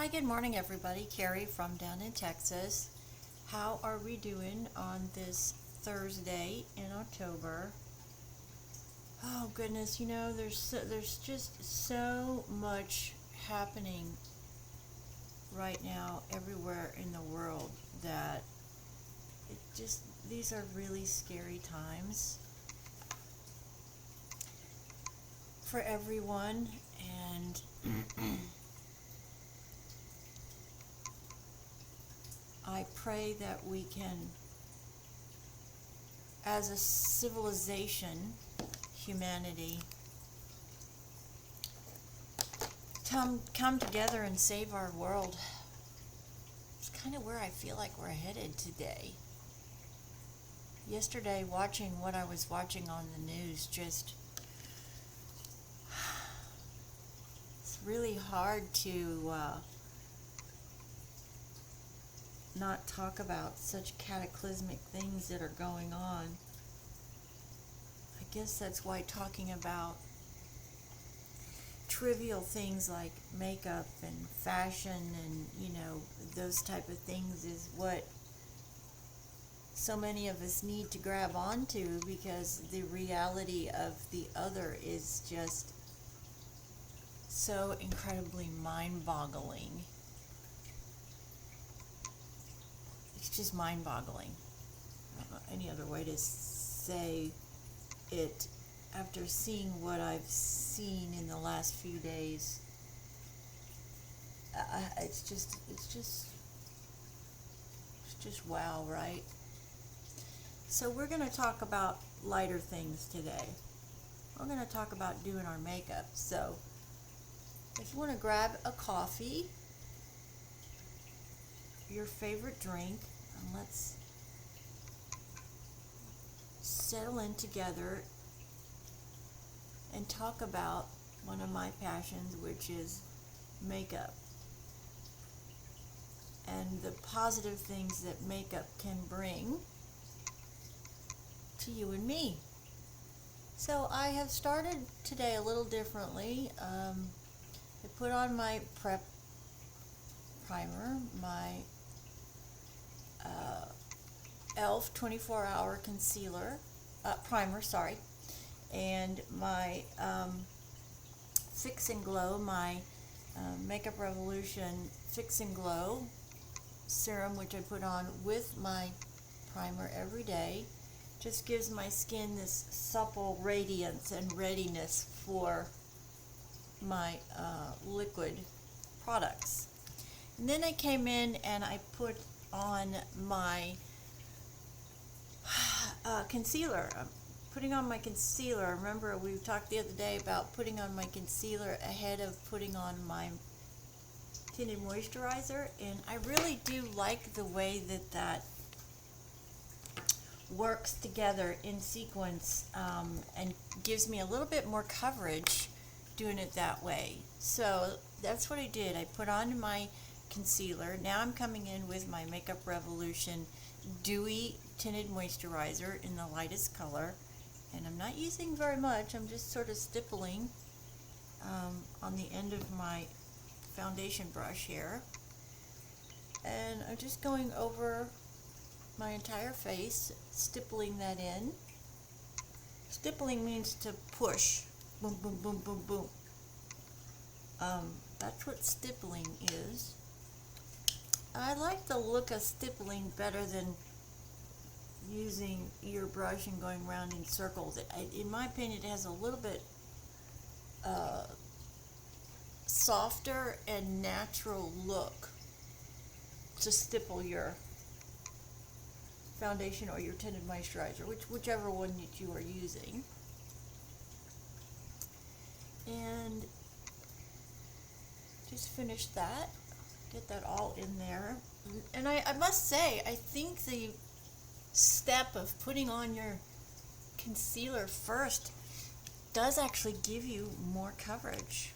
Hi, good morning, everybody. Carrie from down in Texas. How are we doing on this Thursday in October? Oh goodness, there's just so much happening right now everywhere in the world that these are really scary times for everyone, and I pray that we can, as a civilization, humanity, come together and save our world. It's kind of where I feel like we're headed today. Yesterday, watching what I was watching on the news, it's really hard to not talk about such cataclysmic things that are going on. I guess that's why talking about trivial things like makeup and fashion and those type of things is what so many of us need to grab onto, because the reality of the other is just so incredibly mind-boggling. It's just mind-boggling. I don't know any other way to say it after seeing what I've seen in the last few days. It's just wow, right? So we're going to talk about lighter things today. We're going to talk about doing our makeup. So if you want to grab a coffee, your favorite drink, and let's settle in together and talk about one of my passions, which is makeup, and the positive things that makeup can bring to you and me. So I have started today a little differently. I put on my prep primer, my e.l.f. 24-hour concealer, primer, and my Fix and Glow, my Makeup Revolution Fix and Glow serum, which I put on with my primer every day. Just gives my skin this supple radiance and readiness for my liquid products. And then I came in and I put on my concealer. I'm putting on my concealer. Remember, we talked the other day about putting on my concealer ahead of putting on my tinted moisturizer, and I really do like the way that works together in sequence, and gives me a little bit more coverage doing it that way. So that's what I did. I put on my concealer. Now I'm coming in with my Makeup Revolution Dewy Tinted Moisturizer in the lightest color, and I'm not using very much. I'm just sort of stippling on the end of my foundation brush here, and I'm just going over my entire face, stippling that in. Stippling means to push. Boom, boom, boom, boom, boom. That's what stippling is. I like the look of stippling better than using your brush and going around in circles. In my opinion, it has a little bit softer and natural look to stipple your foundation or your tinted moisturizer, whichever one that you are using. And just finish that, get that all in there. And I must say, I think the step of putting on your concealer first does actually give you more coverage.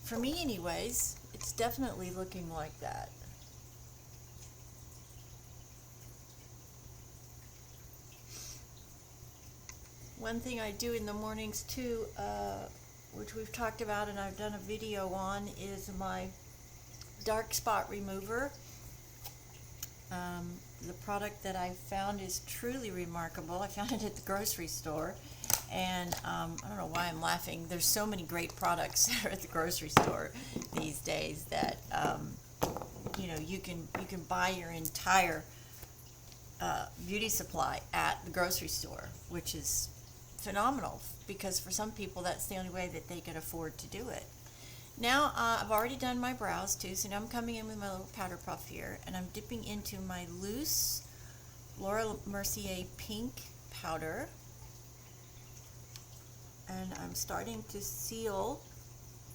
For me anyways, it's definitely looking like that. One thing I do in the mornings too, which we've talked about and I've done a video on, is my dark spot remover. The product that I found is truly remarkable. I found it at the grocery store, and I don't know why I'm laughing. There's so many great products that are at the grocery store these days that you can buy your entire beauty supply at the grocery store, which is phenomenal because for some people that's the only way that they can afford to do it. Now I've already done my brows too, so now I'm coming in with my little powder puff here, and I'm dipping into my loose Laura Mercier pink powder, and I'm starting to seal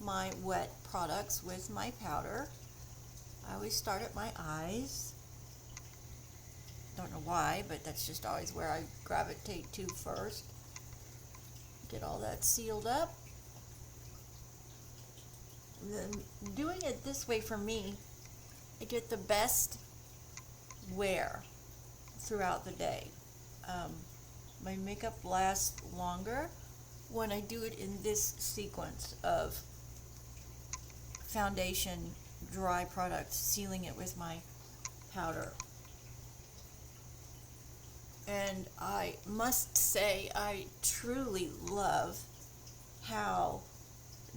my wet products with my powder. I always start at my eyes. Don't know why, but that's just always where I gravitate to first. Get all that sealed up. Then doing it this way for me, I get the best wear throughout the day. My makeup lasts longer when I do it in this sequence of foundation, dry product, sealing it with my powder. And I must say, I truly love how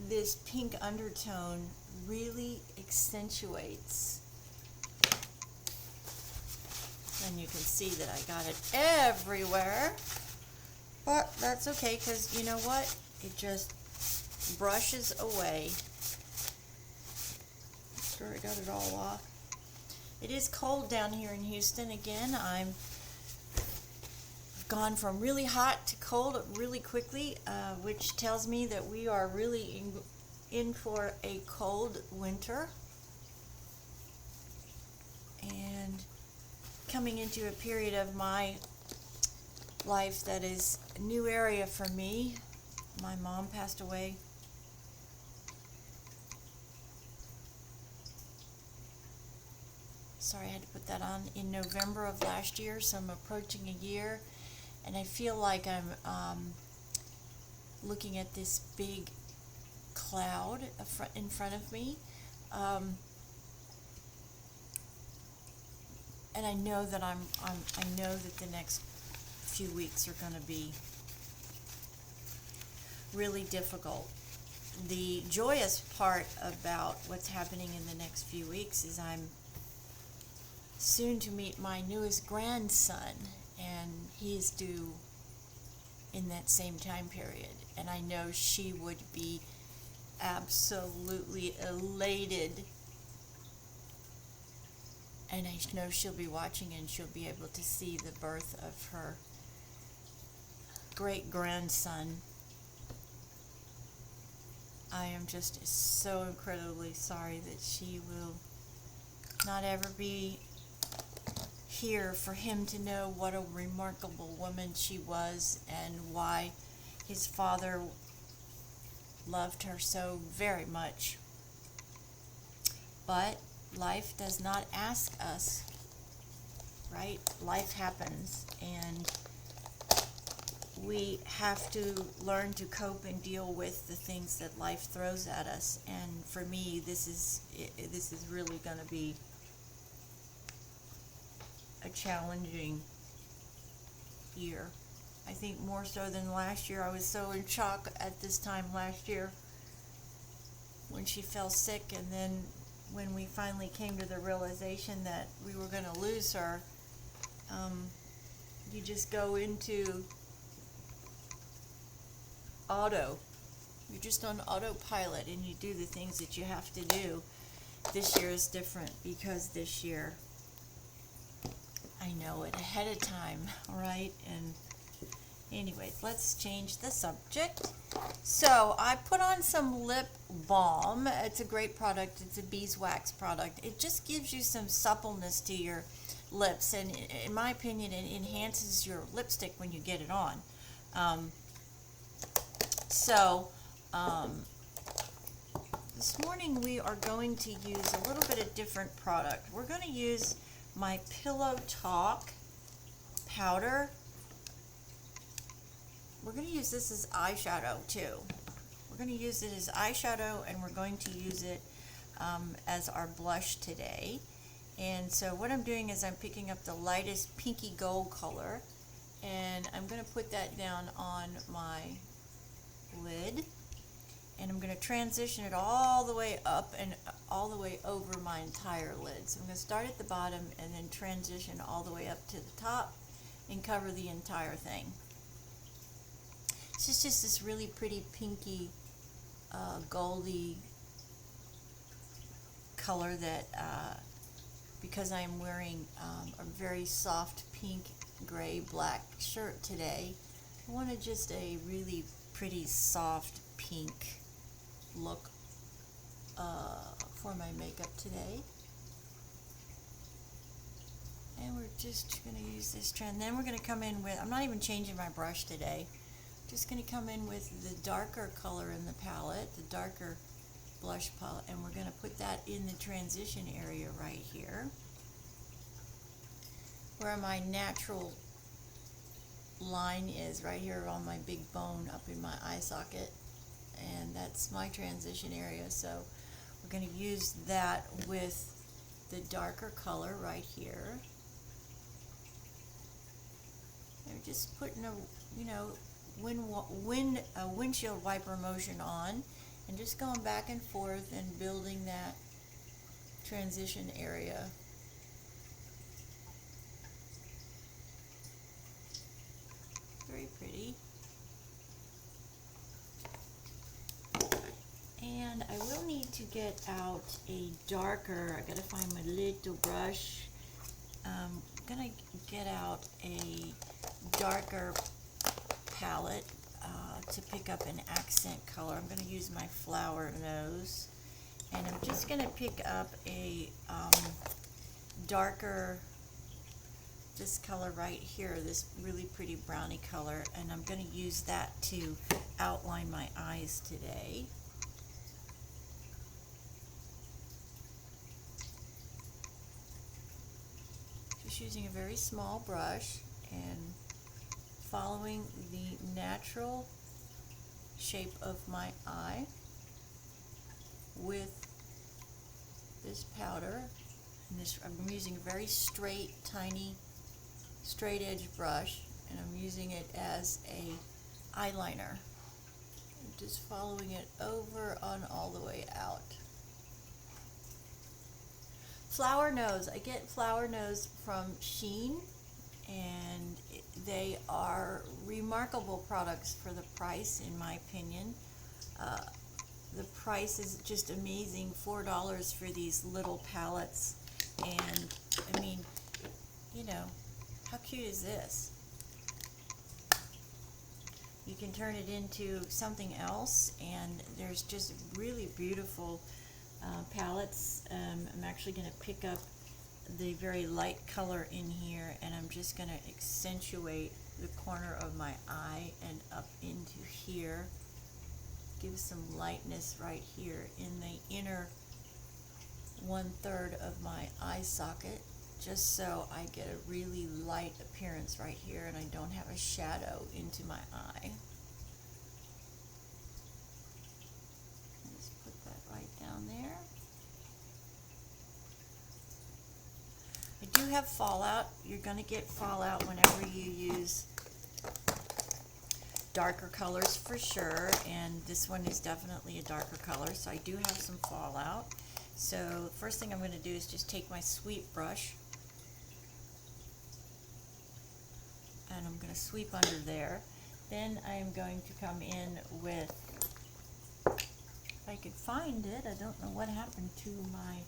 this pink undertone really accentuates. And you can see that I got it everywhere. But that's okay, because you know what? It just brushes away. Sure, I got it all off. It is cold down here in Houston. Again, I've gone from really hot to cold really quickly, which tells me that we are really in for a cold winter. And coming into a period of my life that is a new area for me. My mom passed away. Sorry, I had to put that on in November of last year, so I'm approaching a year, and I feel like I'm looking at this big cloud in front of me, and I know that I know that the next few weeks are going to be really difficult. The joyous part about what's happening in the next few weeks is I'm soon to meet my newest grandson, and he is due in that same time period, and I know she would be absolutely elated, and I know she'll be watching and she'll be able to see the birth of her great grandson. I am just so incredibly sorry that she will not ever be here for him to know what a remarkable woman she was and why his father loved her so very much. But life does not ask us, right? Life happens, and we have to learn to cope and deal with the things that life throws at us. And for me, this is really going to be a challenging year. I think more so than last year. I was so in shock at this time last year when she fell sick, and then when we finally came to the realization that we were going to lose her, you just go into you're just on autopilot, and you do the things that you have to do. This year is different because this year I know it ahead of time, right? And anyways, let's change the subject. So I put on some lip balm. It's a great product. It's a beeswax product. It just gives you some suppleness to your lips, and in my opinion, it enhances your lipstick when you get it on. This morning we are going to use a little bit of different product. We're going to use my Pillow Talk powder. We're going to use this as eyeshadow too. We're going to use it as eyeshadow, and we're going to use it as our blush today. And so what I'm doing is I'm picking up the lightest pinky gold color, and I'm going to put that down on my lid, and I'm going to transition it all the way up and all the way over my entire lid. So I'm going to start at the bottom and then transition all the way up to the top and cover the entire thing. This is just this really pretty pinky goldy color that because I am wearing a very soft pink, gray, black shirt today, I wanted just a really pretty soft pink look for my makeup today. And we're just going to use this trend. Then we're going to come in with, I'm not even changing my brush today, just going to come in with the darker color in the palette, the darker blush palette, and we're going to put that in the transition area right here, where my natural line is, right here on my big bone up in my eye socket, and that's my transition area. So we're going to use that with the darker color right here. And we're just putting a, you know, windshield wiper motion on, and just going back and forth and building that transition area. Very pretty. And I will need to get out a darker, I gotta find my little brush. I'm gonna get out a darker palette to pick up an accent color. I'm going to use my Flower Nose, and I'm just going to pick up a darker, this color right here, this really pretty brownie color, and I'm going to use that to outline my eyes today. Just using a very small brush and following the natural shape of my eye with this powder. And this, I'm using a very straight, tiny, straight edge brush, and I'm using it as a eyeliner. I'm just following it over on all the way out. Flower Nose. I get Flower Nose from Shein, and they are remarkable products for the price, in my opinion. The price is just amazing, $4 for these little palettes, and I mean, you know, how cute is this? You can turn it into something else, and there's just really beautiful palettes. I'm actually going to pick up the very light color in here, and I'm just going to accentuate the corner of my eye and up into here. Give some lightness right here in the inner 1/3 of my eye socket, just so I get a really light appearance right here and I don't have a shadow into my eye. Just put that right down there. I do have fallout. You're going to get fallout whenever you use darker colors for sure, and this one is definitely a darker color, so I do have some fallout. So the first thing I'm going to do is just take my sweep brush, and I'm going to sweep under there. Then I'm going to come in with, if I could find it, I don't know what happened to my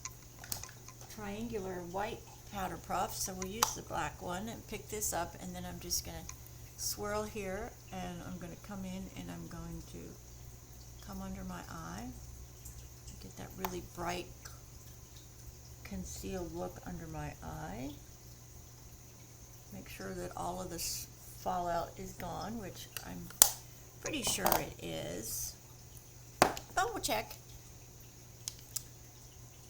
triangular white powder puff, so we'll use the black one and pick this up, and then I'm just going to swirl here, and I'm going to come in and I'm going to come under my eye, get that really bright concealed look under my eye. Make sure that all of this fallout is gone, which I'm pretty sure it is. Double check.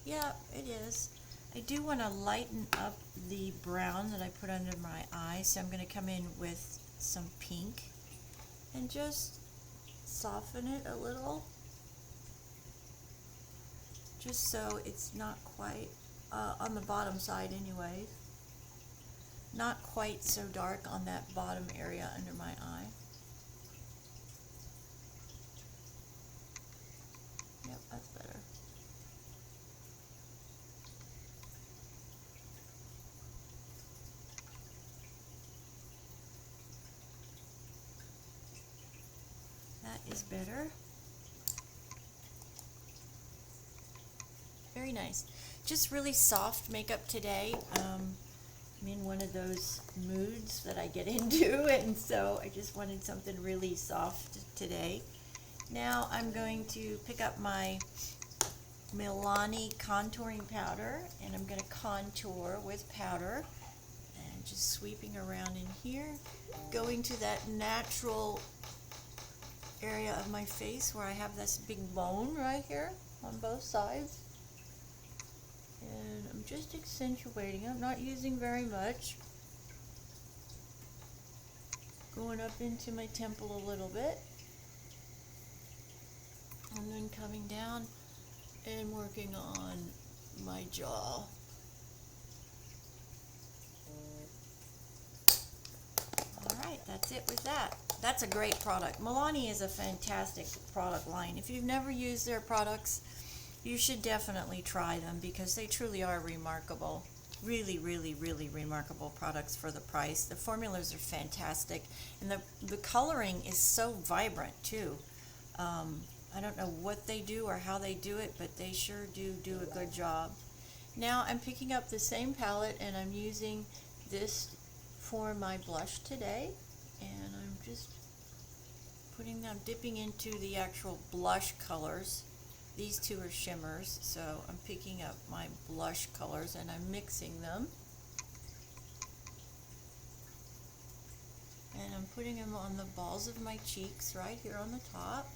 Yeah, it is. I do want to lighten up the brown that I put under my eye, so I'm going to come in with some pink and just soften it a little, just so it's not quite, on the bottom side anyway, not quite so dark on that bottom area under my eye. Yep, that's better. That is better. Very nice. Just really soft makeup today. I'm in one of those moods that I get into, and so I just wanted something really soft today. Now I'm going to pick up my Milani contouring powder, and I'm going to contour with powder, and just sweeping around in here, going to that natural area of my face where I have this big bone right here on both sides. And I'm just accentuating. I'm not using very much. Going up into my temple a little bit. And then coming down and working on my jaw. Alright, that's it with that. That's a great product. Milani is a fantastic product line. If you've never used their products, you should definitely try them because they truly are remarkable. Really, really, really remarkable products for the price. The formulas are fantastic, and the coloring is so vibrant too. I don't know what they do or how they do it, but they sure do a good job. Now I'm picking up the same palette and I'm using this for my blush today, and I'm just putting them, dipping into the actual blush colors. These two are shimmers, so I'm picking up my blush colors and I'm mixing them. And I'm putting them on the balls of my cheeks right here on the top.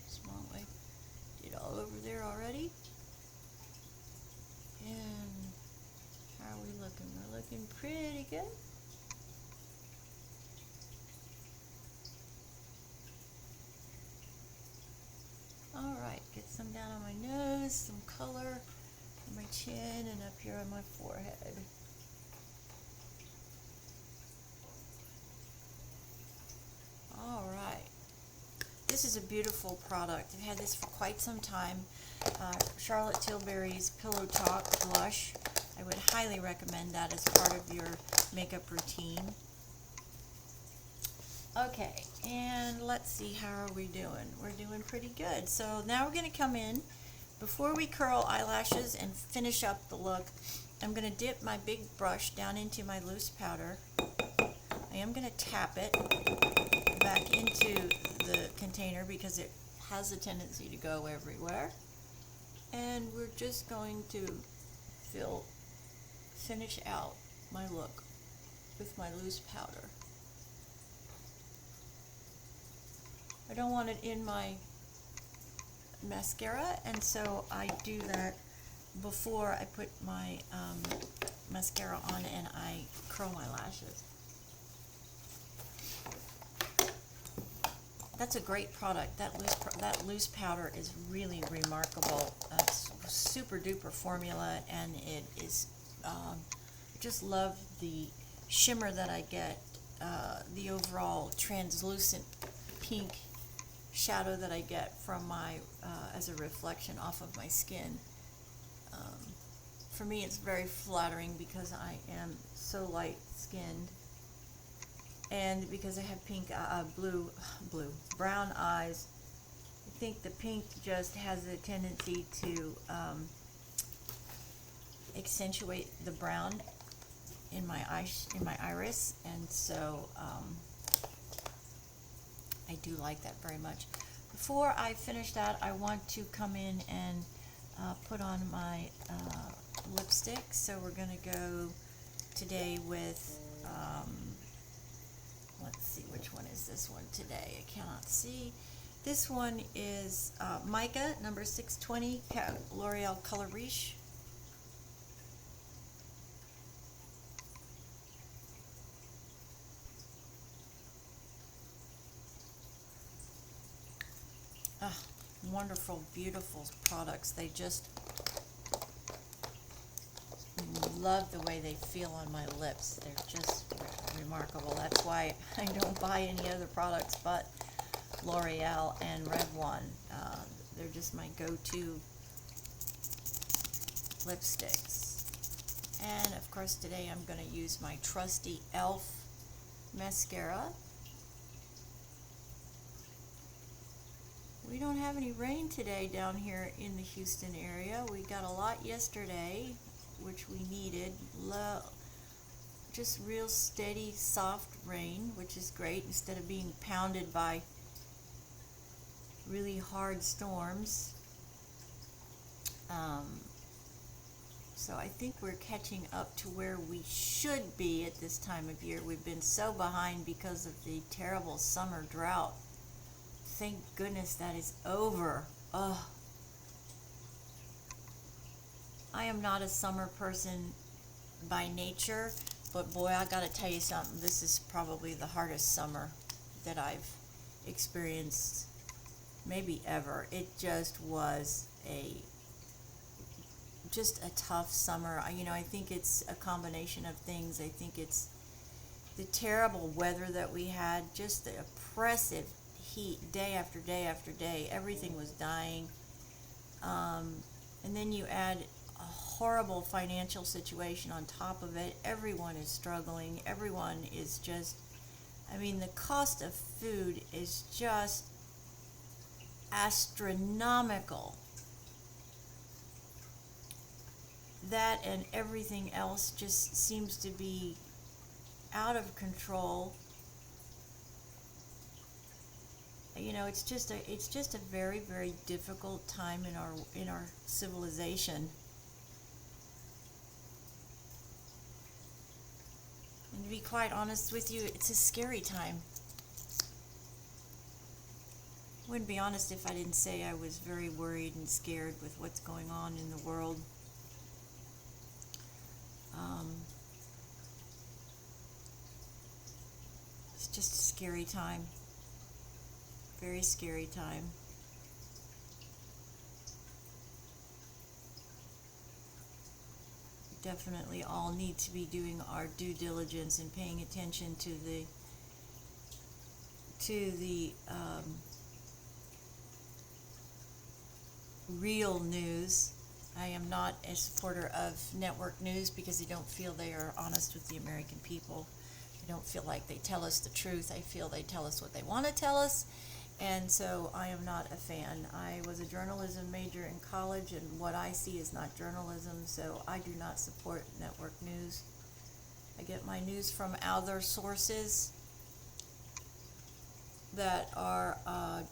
Small way. Did all over there already. And how are we looking? We're looking pretty good. Alright, get some down on my nose, some color on my chin, and up here on my forehead. Alright, this is a beautiful product. I've had this for quite some time. Charlotte Tilbury's Pillow Talk Blush. I would highly recommend that as part of your makeup routine. Okay, and let's see, how are we doing? We're doing pretty good. So now we're going to come in, before we curl eyelashes and finish up the look, I'm going to dip my big brush down into my loose powder. I am going to tap it back into the container because it has a tendency to go everywhere. And we're just going to finish out my look with my loose powder. I don't want it in my mascara, and so I do that before I put my mascara on and I curl my lashes. That's a great product. That loose powder is really remarkable. It's super duper formula, and it is. I just love the shimmer that I get. The overall translucent pink shadow that I get from my as a reflection off of my skin. For me, it's very flattering because I am so light skinned, and because I have pink, brown eyes. I think the pink just has a tendency to accentuate the brown in my iris, and so I do like that very much. Before I finish that, I want to come in and put on my lipstick. So we're going to go today with, let's see, which one is this one today? I cannot see. This one is Mica, number 620, L'Oreal Color Riche. wonderful, beautiful products. They just love the way they feel on my lips. They're just remarkable. That's why I don't buy any other products but L'Oreal and Revlon. They're just my go-to lipsticks. And of course today I'm going to use my trusty e.l.f. mascara. We don't have any rain today down here in the Houston area. We got a lot yesterday, which we needed. Just real steady, soft rain, which is great instead of being pounded by really hard storms. So I think we're catching up to where we should be at this time of year. We've been so behind because of the terrible summer drought. Thank goodness that is over. Ugh. I am not a summer person by nature, but boy, I gotta tell you something. This is probably the hardest summer that I've experienced, maybe ever. It just was just a tough summer. I think it's a combination of things. I think it's the terrible weather that we had, just the oppressive heat day after day after day. Everything was dying. And then you add a horrible financial situation on top of it. Everyone is struggling. Everyone is just, the cost of food is just astronomical. That and everything else just seems to be out of control. It's just a very, very difficult time in our civilization. And to be quite honest with you, it's a scary time. I wouldn't be honest if I didn't say I was very worried and scared with what's going on in the world. It's just a scary time. Very scary time. We definitely all need to be doing our due diligence and paying attention to the real news. I am not a supporter of network news because I don't feel they are honest with the American people. I don't feel like they tell us the truth. I feel they tell us what they want to tell us, and so I am not a fan. I was a journalism major in college, and what I see is not journalism, so I do not support network news. I get my news from other sources that are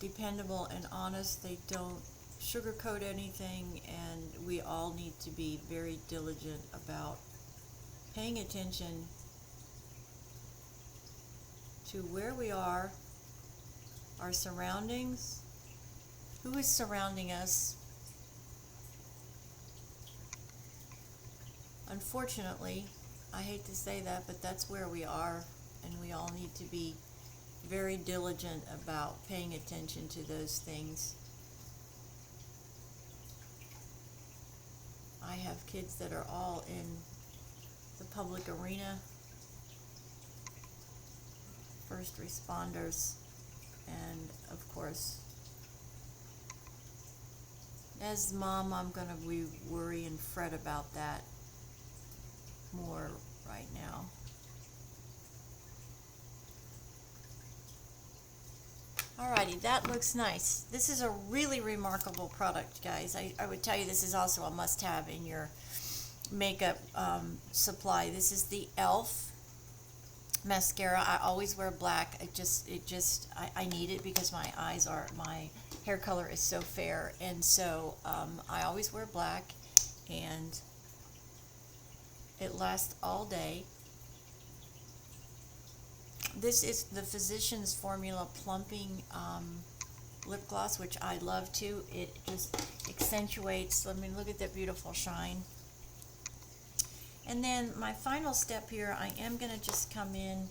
dependable and honest. They don't sugarcoat anything, and we all need to be very diligent about paying attention to where we are, our surroundings, who is surrounding us. Unfortunately, I hate to say that, but that's where we are, and we all need to be very diligent about paying attention to those things. I have kids that are all in the public arena, first responders, and of course, as mom, I'm going to worry and fret about that more right now. Alrighty, that looks nice. This is a really remarkable product, guys. I would tell you this is also a must-have in your makeup supply. This is the e.l.f. mascara. I always wear black. I need it because my hair color is so fair, and so I always wear black, and it lasts all day. This is the Physicians Formula Plumping Lip Gloss, which I love too. It just accentuates, look at that beautiful shine. And then my final step here, I am going to just come in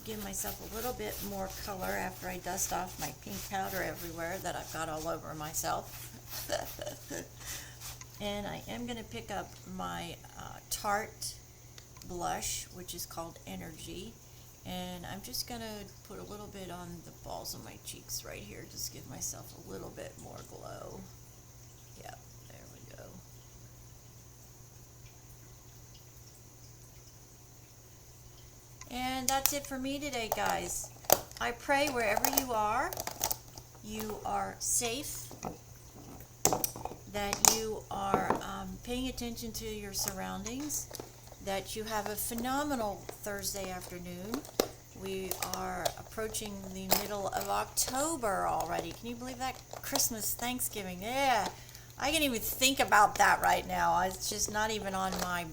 give myself a little bit more color after I dust off my pink powder everywhere that I've got all over myself. And I am going to pick up my Tarte blush, which is called Energy, and I'm just going to put a little bit on the balls of my cheeks right here, just give myself a little bit more glow. Yep, there we go. And that's it for me today, guys. I pray wherever you are safe, that you are paying attention to your surroundings, that you have a phenomenal Thursday afternoon. We are approaching the middle of October already. Can you believe that? Christmas, Thanksgiving, yeah. I can't even think about that right now. It's just not even on my...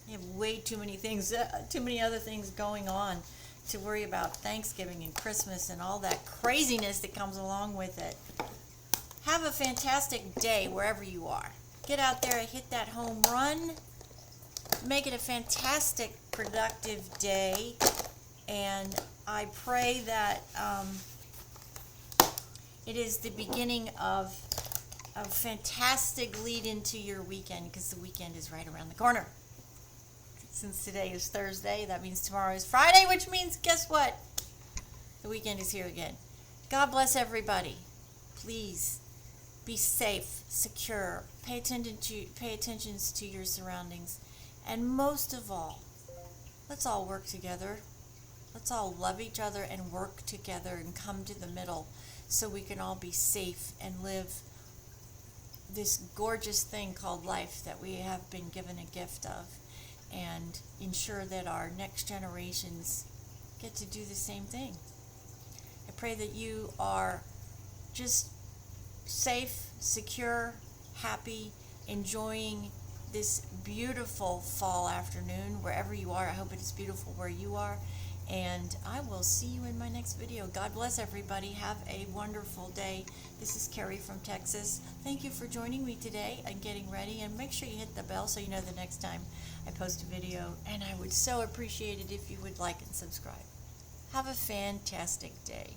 I have way too many things, too many other things going on to worry about Thanksgiving and Christmas and all that craziness that comes along with it. Have a fantastic day wherever you are. Get out there and hit that home run. Make it a fantastic, productive day. And I pray that it is the beginning of a fantastic lead into your weekend, because the weekend is right around the corner. Since today is Thursday, that means tomorrow is Friday, which means, guess what? The weekend is here again. God bless everybody. Please be safe, secure, pay attention to your surroundings, and most of all, let's all work together. Let's all love each other and work together and come to the middle so we can all be safe and live this gorgeous thing called life that we have been given a gift of, and ensure that our next generations get to do the same thing. I pray that you are just safe, secure, happy, enjoying this beautiful fall afternoon wherever you are. I hope it is beautiful where you are, and I will see you in my next video. God bless everybody. Have a wonderful day. This is Carrie from Texas. Thank you for joining me today and getting ready, and make sure you hit the bell so you know the next time I post a video, and I would so appreciate it if you would like and subscribe. Have a fantastic day.